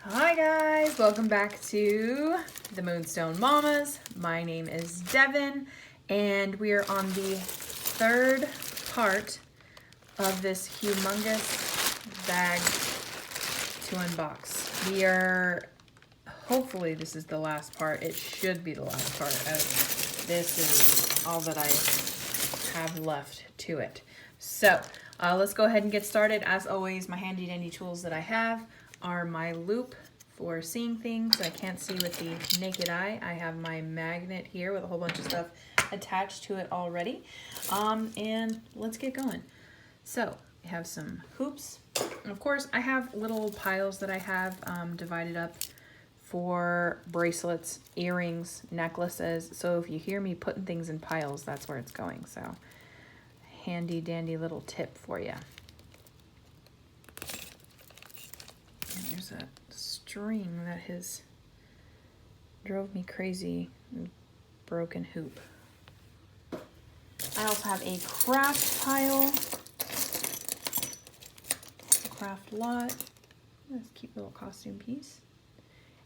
Hi guys, welcome back to the Moonstone Mamas. My name is Devan and we are on the third part of this humongous bag to unbox. Hopefully this is the last part. It should be the last part as this is all that I have left to it. So let's go ahead and get started. As always, my handy dandy tools that I have are my loop for seeing things I can't see with the naked eye. I have my magnet here with a whole bunch of stuff attached to it already. And let's get going. So I have some hoops. And of course, I have little piles that I have divided up for bracelets, earrings, necklaces. So if you hear me putting things in piles, that's where it's going. So handy dandy little tip for you. And there's a string that drove me crazy, broken hoop. I also have a craft pile, a craft lot, this cute little costume piece.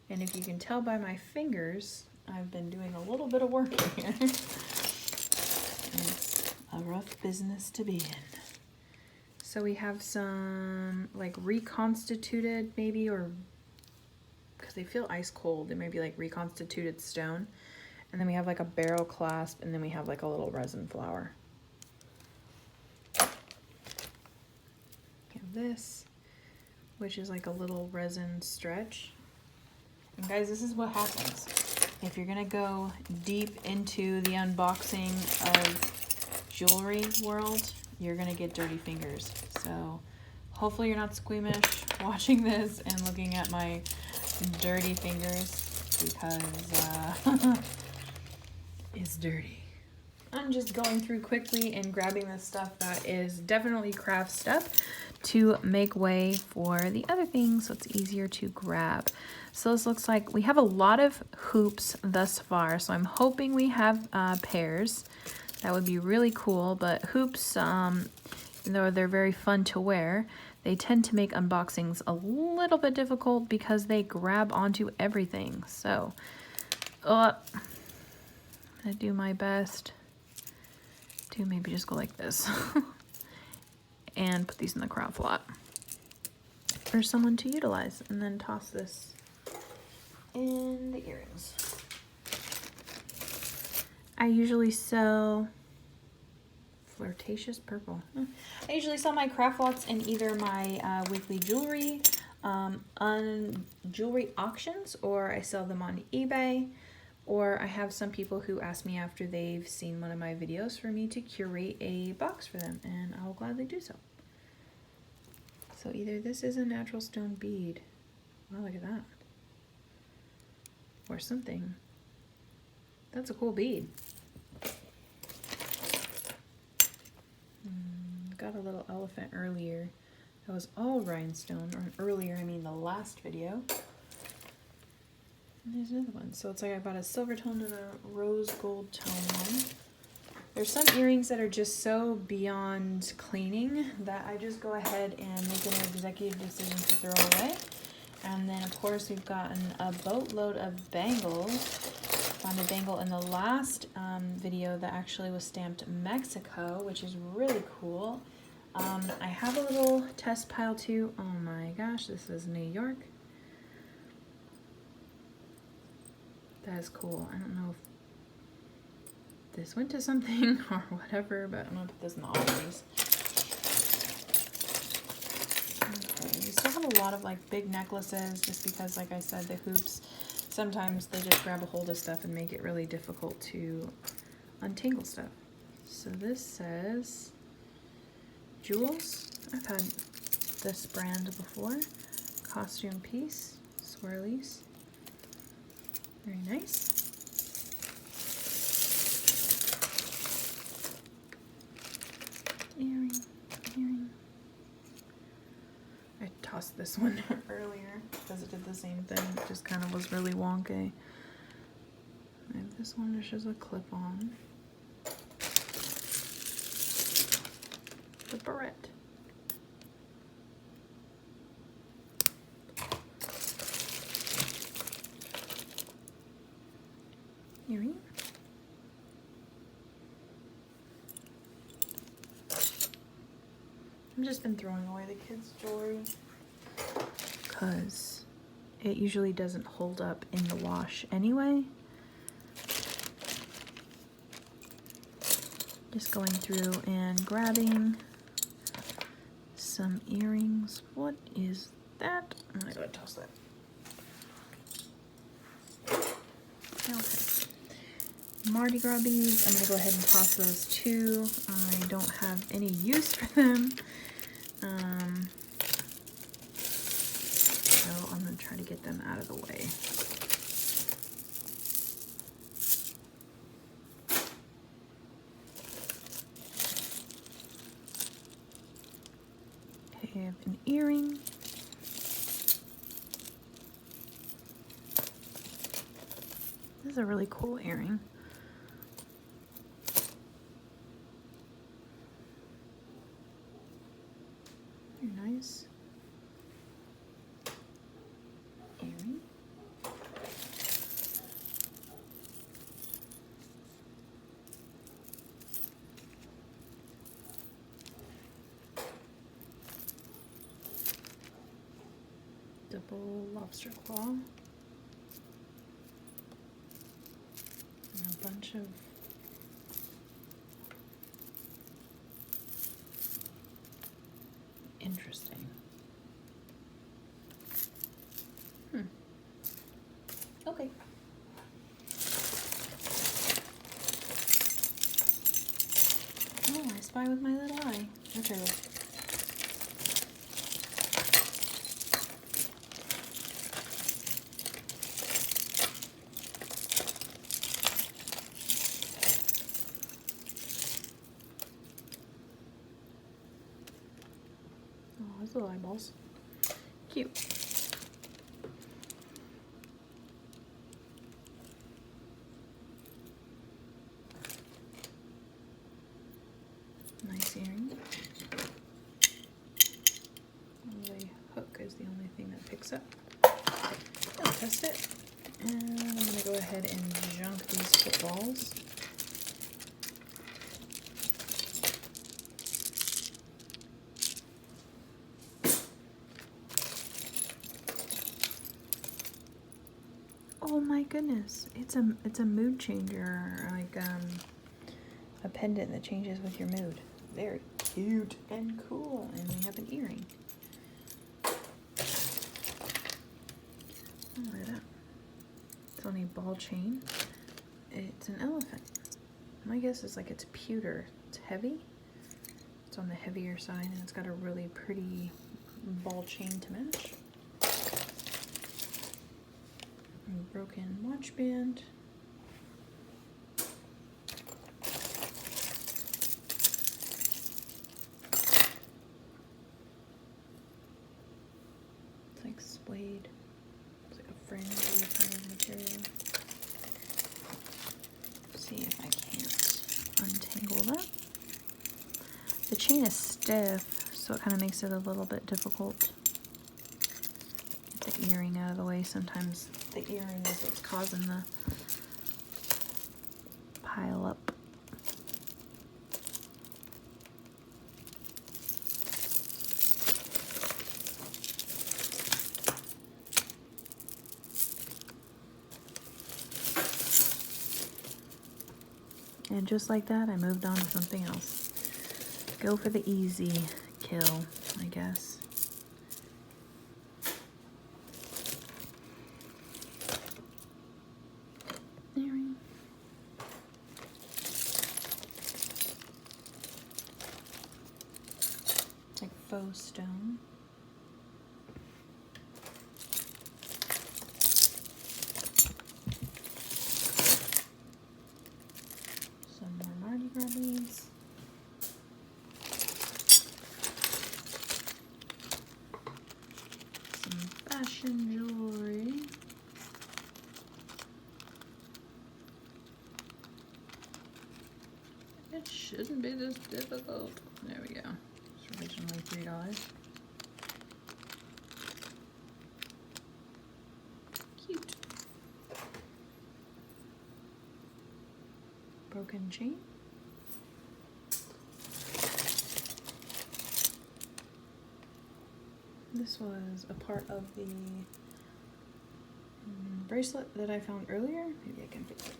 And if you can tell by my fingers, I've been doing a little bit of work in here. It's a rough business to be in. So we have some like reconstituted maybe, or because they feel ice cold, they may be like reconstituted stone. And then we have like a barrel clasp, and then we have like a little resin flower. We have this, which is like a little resin stretch. And guys, this is what happens if you're gonna go deep into the unboxing of jewelry world. You're gonna get dirty fingers. So hopefully you're not squeamish watching this and looking at my dirty fingers, because it's dirty. I'm just going through quickly and grabbing this stuff that is definitely craft stuff to make way for the other things so it's easier to grab. So this looks like we have a lot of hoops thus far, so I'm hoping we have pairs. That would be really cool, but hoops, even though they're very fun to wear, they tend to make unboxings a little bit difficult because they grab onto everything. So, I'm gonna do my best to maybe just go like this and put these in the craft lot for someone to utilize, and then toss this in the earrings. I usually sell flirtatious purple. I usually sell my craft lots in either my weekly jewelry on jewelry auctions, or I sell them on eBay, or I have some people who ask me after they've seen one of my videos for me to curate a box for them, and I will gladly do so. So either this is a natural stone bead. Wow, look at that. Or something. That's a cool bead. Got a little elephant earlier. That was all rhinestone, or earlier, I mean the last video. And there's another one. So it's like I bought a silver tone and a rose gold tone one. There's some earrings that are just so beyond cleaning that I just go ahead and make an executive decision to throw away. And then of course we've gotten a boatload of bangles. Found a bangle in the last video that actually was stamped Mexico, which is really cool. I have a little test pile too. Oh my gosh, this is New York. That is cool. I don't know if this went to something or whatever, but I'm gonna put this in the office. Okay, we still have a lot of like big necklaces just because, like I said, the hoops, sometimes they just grab a hold of stuff and make it really difficult to untangle stuff. So this says Jewels. I've had this brand before. Costume piece, swirlies. Very nice. Earring. I tossed this one earlier because it did the same thing. It just kind of was really wonky. I have this one, which is a clip-on. The barrette. earring. I've just been throwing away the kids' jewelry because it usually doesn't hold up in the wash anyway. Just going through and grabbing some earrings. What is that? I'm gonna go ahead and toss that. Okay. Mardi Gras beads. I'm gonna go ahead and toss those too. I don't have any use for them. So I'm gonna try to get them out of the way. Okay, I have an earring. This is a really cool earring. Very nice. Earring. Double lobster claw. And a bunch of interesting. Okay. Oh, I spy with my little eye. Okay. Oh, those little eyeballs. Cute. Nice earring. The hook is the only thing that picks up. I'll test it. And I'm going to go ahead and junk these footballs. Oh my goodness, it's a mood changer, like a pendant that changes with your mood. Very cute and cool. And we have an earring. Oh, look at that. It's on a ball chain. It's an elephant. My guess is like it's pewter. It's heavy. It's on the heavier side, and it's got a really pretty ball chain to match. And broken watch band. It's like suede. It's like a fringy kind of material. See if I can't untangle that. The chain is stiff, so it kind of makes it a little bit difficult. Get the earring out of the way. Sometimes the earring is what's causing the pile up. And just like that, I moved on to something else. Go for the easy kill, I guess. Earring. It's like faux stone. Some more Mardi Gras beads. Some fashion jewelry. It shouldn't be this difficult. There we go. It's originally $3. Cute. broken chain. This was a part of the bracelet that I found earlier. Maybe I can fix it.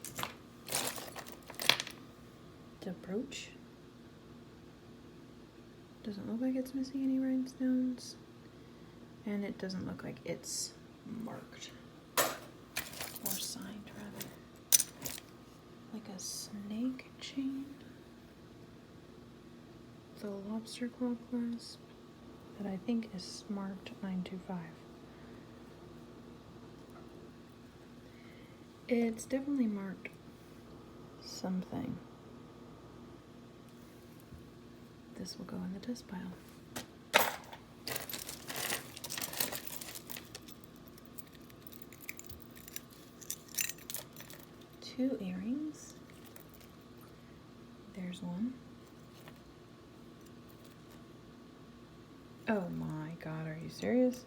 The brooch. Doesn't look like it's missing any rhinestones. And it doesn't look like it's marked. Or signed, rather. Like a snake chain. The lobster claw clasp that I think is marked 925. It's definitely marked something. This will go in the dust pile. 2 earrings. There's one. Oh my god, are you serious?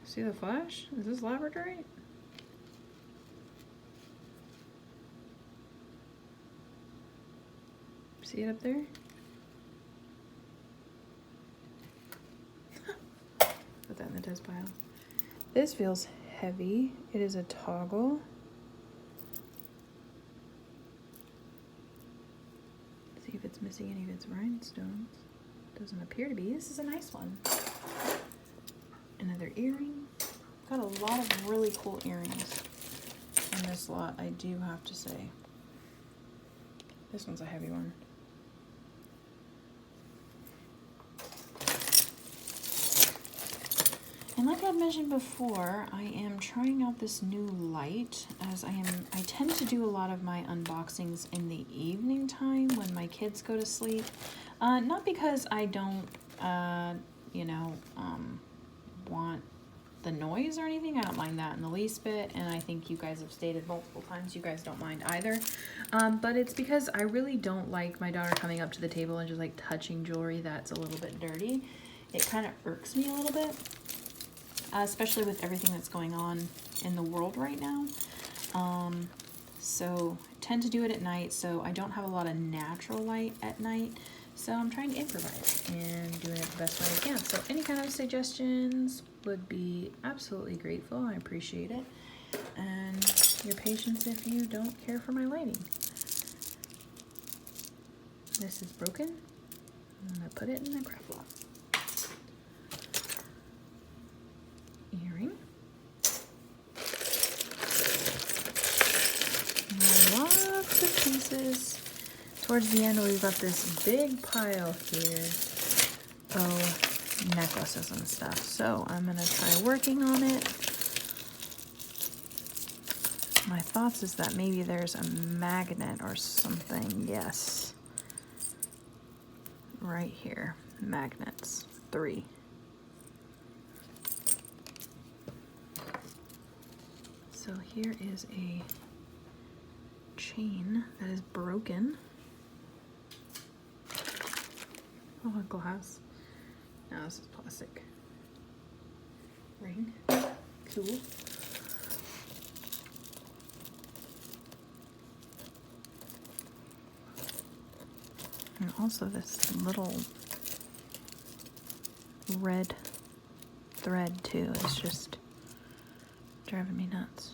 See the flash? Is this labradorite? See it up there? Put that in the dust pile. This feels heavy. It is a toggle. See if it's missing any of its rhinestones. Doesn't appear to be. This is a nice one. Another earring. Got a lot of really cool earrings in this lot, I do have to say. This one's a heavy one. And like I mentioned before, I am trying out this new light as I tend to do a lot of my unboxings in the evening time when my kids go to sleep. Not because I don't, want the noise or anything. I don't mind that in the least bit, and I think you guys have stated multiple times you guys don't mind either. But it's because I really don't like my daughter coming up to the table and just like touching jewelry that's a little bit dirty. It kind of irks me a little bit. Especially with everything that's going on in the world right now. So I tend to do it at night, so I don't have a lot of natural light at night. So I'm trying to improvise and doing it the best way I can. So any kind of suggestions would be absolutely grateful. I appreciate it. And your patience if you don't care for my lighting. This is broken. I'm gonna put it in the craft lot. Earring. Lots of pieces. Towards the end, we've got this big pile here of necklaces and stuff. So I'm gonna try working on it. My thoughts is that maybe there's a magnet or something. Yes. Right here. Magnets. 3. So here is a chain that is broken. Oh, a glass. No, this is plastic. Ring. Cool. And also this little red thread too is just driving me nuts.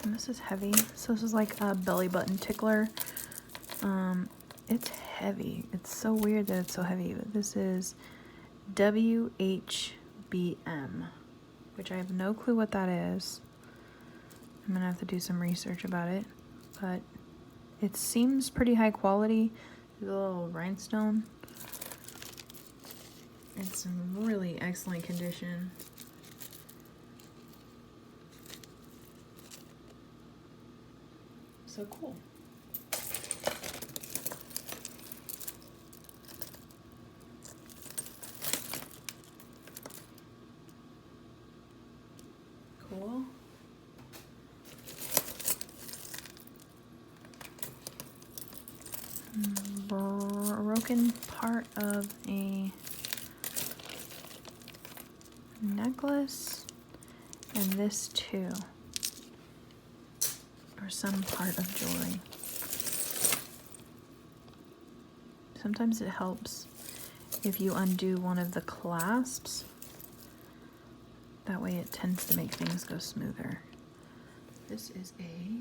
And this is heavy. So this is like a belly button tickler. It's heavy. It's so weird that it's so heavy. But this is WHBM, which I have no clue what that is. I'm gonna have to do some research about it, but it seems pretty high quality. The little rhinestone. It's in really excellent condition. So cool. Cool. broken part of a necklace, and this too, or some part of jewelry. Sometimes it helps if you undo one of the clasps. That way it tends to make things go smoother. This is a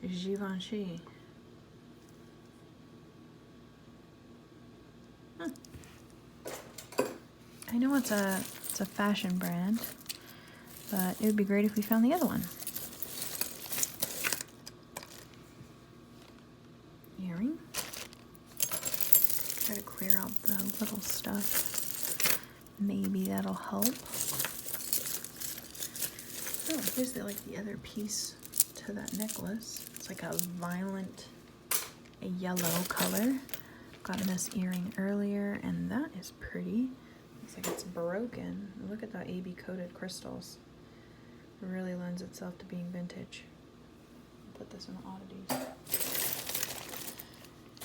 Givenchy. I know it's a fashion brand, but it would be great if we found the other one. Earring. Try to clear out the little stuff. Maybe that'll help. Oh, here's the other piece to that necklace. It's like a yellow color. Got this earring earlier, and that is pretty. Looks like it's broken. Look at the AB coated crystals. It really lends itself to being vintage. I'll put this in the oddities.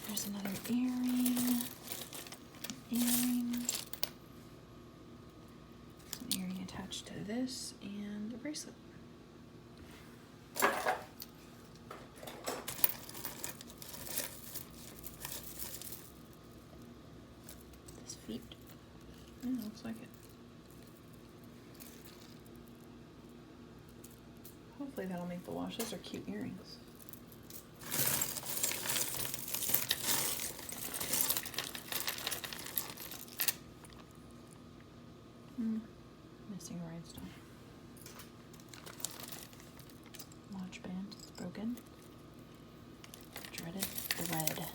There's another earring. An earring attached to this, and a bracelet. This feet. Looks like it. Hopefully that'll make the wash. Those are cute earrings. Missing a rhinestone. Watch band, it's broken. Dreaded thread.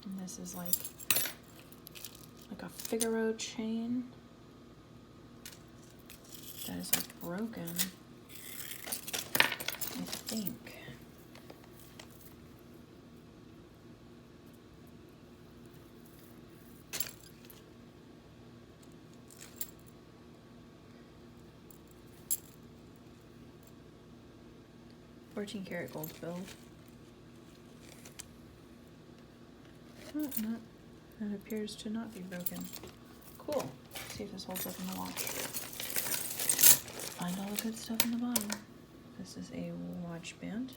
And this is like a Figaro chain that is broken, I think. $14 gold filled. Oh, no. It appears to not be broken. Cool. Let's see if this holds up in the wash. Find all the good stuff in the bottom. This is a watch band.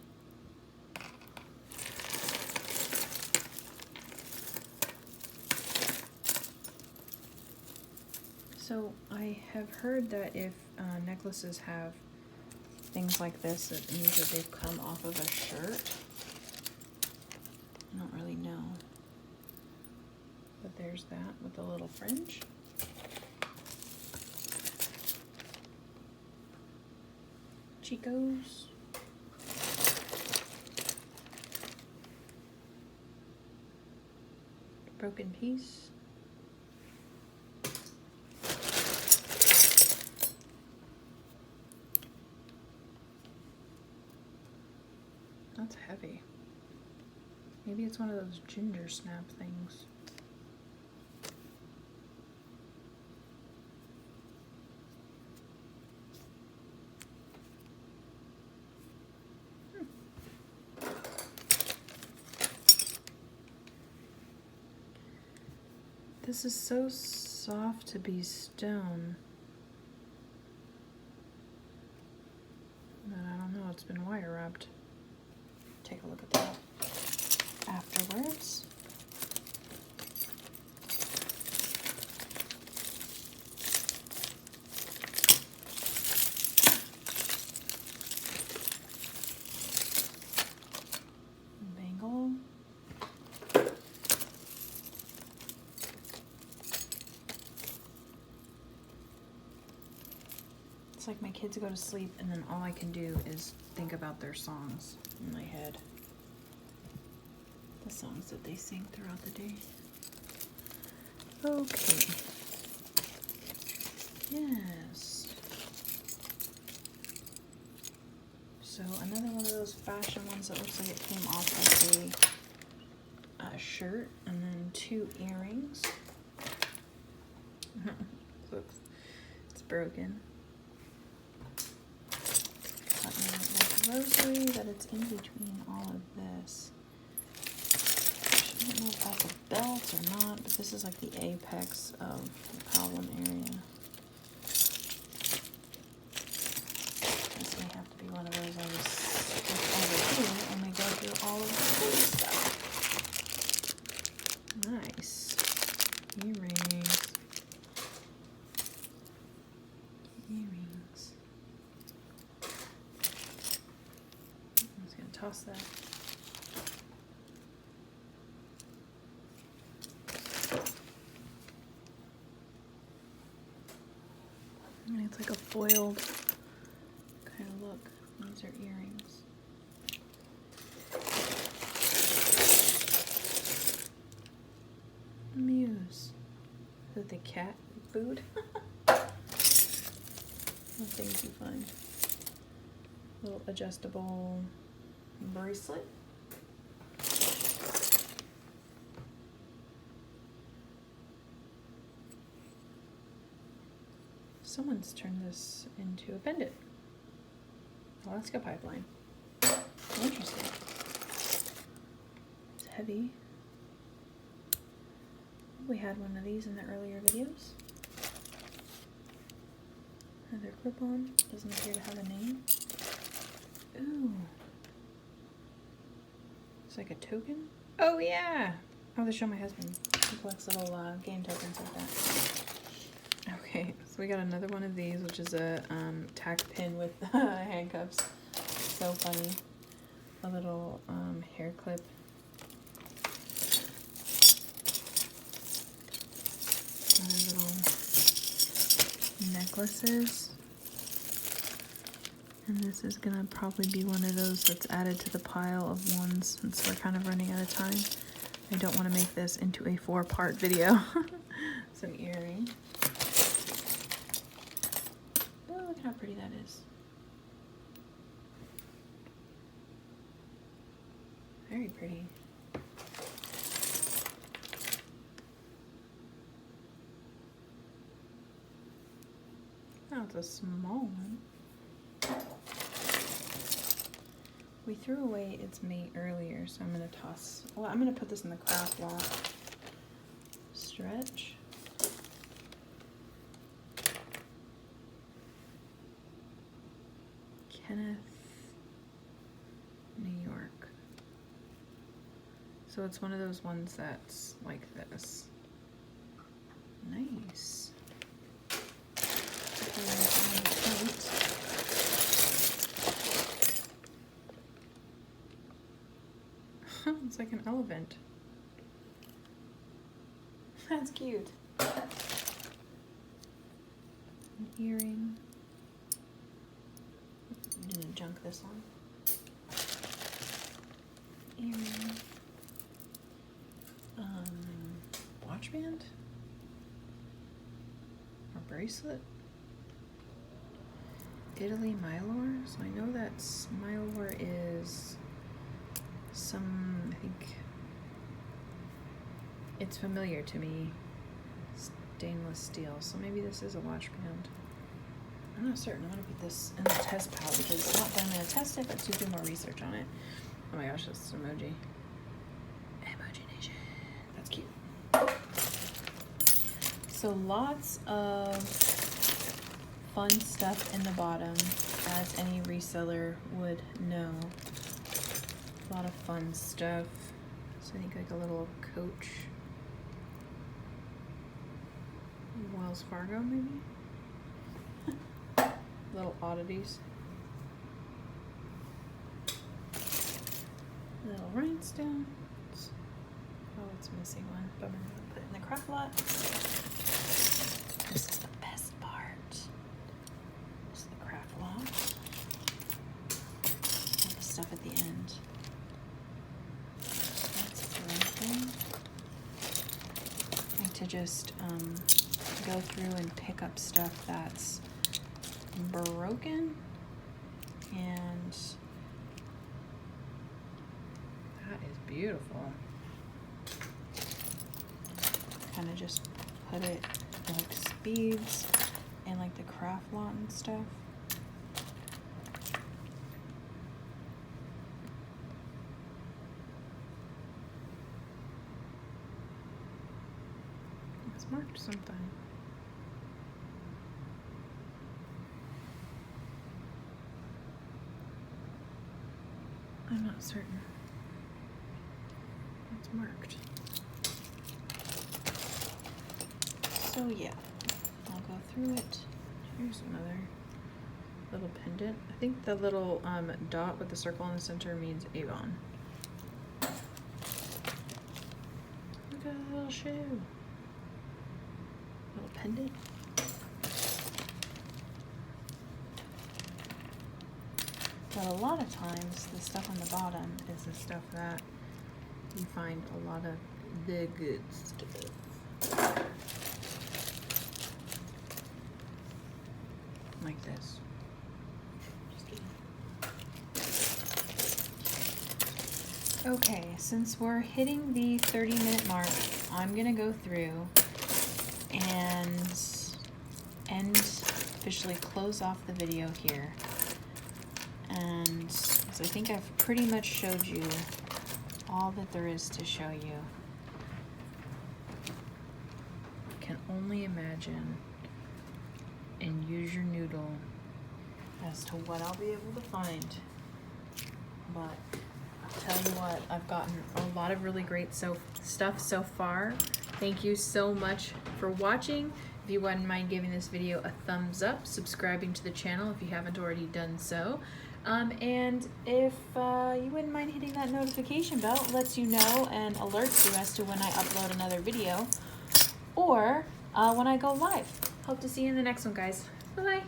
So I have heard that if necklaces have things like this, it means that they've come off of a shirt. I don't really know. But there's that with the little fringe. Chico's. Broken piece. That's heavy. Maybe it's one of those ginger snap things. This is so soft to be stone. But I don't know, it's been wire wrapped. Take a look at that afterwards. Bangle. It's like my kids go to sleep and then all I can do is think about their songs in my head. The songs that they sing throughout the day. Okay. Yes. So another one of those fashion ones that looks like it came off of a shirt, and then 2 earrings. Looks, it's broken. Like rosary, but it's in between all of this. don't know if that's a belt or not, but this is like the apex of the problem area. This may have to be one of those I just stick over here and we go through all of the cool stuff. Nice. Earrings. Earrings. I'm just gonna toss that. And it's like a foiled kind of look. These are earrings. Muse. Is that the cat food? What things you find? Little adjustable bracelet. Someone's turned this into a pendant. Alaska pipeline. Interesting. It's heavy. We had one of these in the earlier videos. Another clip-on. Doesn't appear to have a name. Ooh. It's like a token. Oh yeah! I'll have to show my husband. He collects little game tokens like that. Okay, so we got another one of these, which is a tack pin with handcuffs. So funny. A little hair clip. Other little necklaces. And this is gonna probably be one of those that's added to the pile of ones since we're kind of running out of time. I don't want to make this into a 4-part video. Some earring. Oh, look how pretty that is. Very pretty. Oh, it's a small one. We threw away its mate earlier, so I'm gonna toss. Well, I'm gonna put this in the craft lot. Stretch. Kenneth, New York. So it's one of those ones that's like this. Nice. It's like an elephant. That's cute. An earring. I'm gonna junk this one. Earring. Watch band? Or bracelet? Italy Mylor. So I know that Mylor is some, I think it's familiar to me. Stainless steel. So maybe this is a watch band. I'm not certain. I'm gonna put this in the test pile because not that I'm gonna test it, but to do more research on it. Oh my gosh, this emoji. Emoji Nation. That's cute. So lots of fun stuff in the bottom, as any reseller would know. A lot of fun stuff. So I think like a little Coach. Wells Fargo maybe? Little oddities. Little rhinestones. Oh, it's missing one. Bummer. I'll put it in the craft lot. This is the best part. This is the craft lot. All the stuff at the end. That's broken. I like to just go through and pick up stuff that's broken, and that is beautiful. Kind of just put it like speeds and like the craft lot and stuff. It's marked something. I'm not certain. It's marked. So yeah, I'll go through it. Here's another little pendant. I think the little dot with the circle in the center means Avon. Look at that little shoe. Little pendant. But a lot of times, the stuff on the bottom is the stuff that you find a lot of the good stuff. Like this. Just kidding. Okay, since we're hitting the 30-minute mark, I'm gonna go through and officially close off the video here. And so I think I've pretty much showed you all that there is to show you. I can only imagine and use your noodle as to what I'll be able to find. But I'll tell you what, I've gotten a lot of really great stuff so far. Thank you so much for watching. If you wouldn't mind giving this video a thumbs up, subscribing to the channel if you haven't already done so. And if you wouldn't mind hitting that notification bell, it lets you know and alerts you as to when I upload another video or when I go live. Hope to see you in the next one, guys. Bye-bye.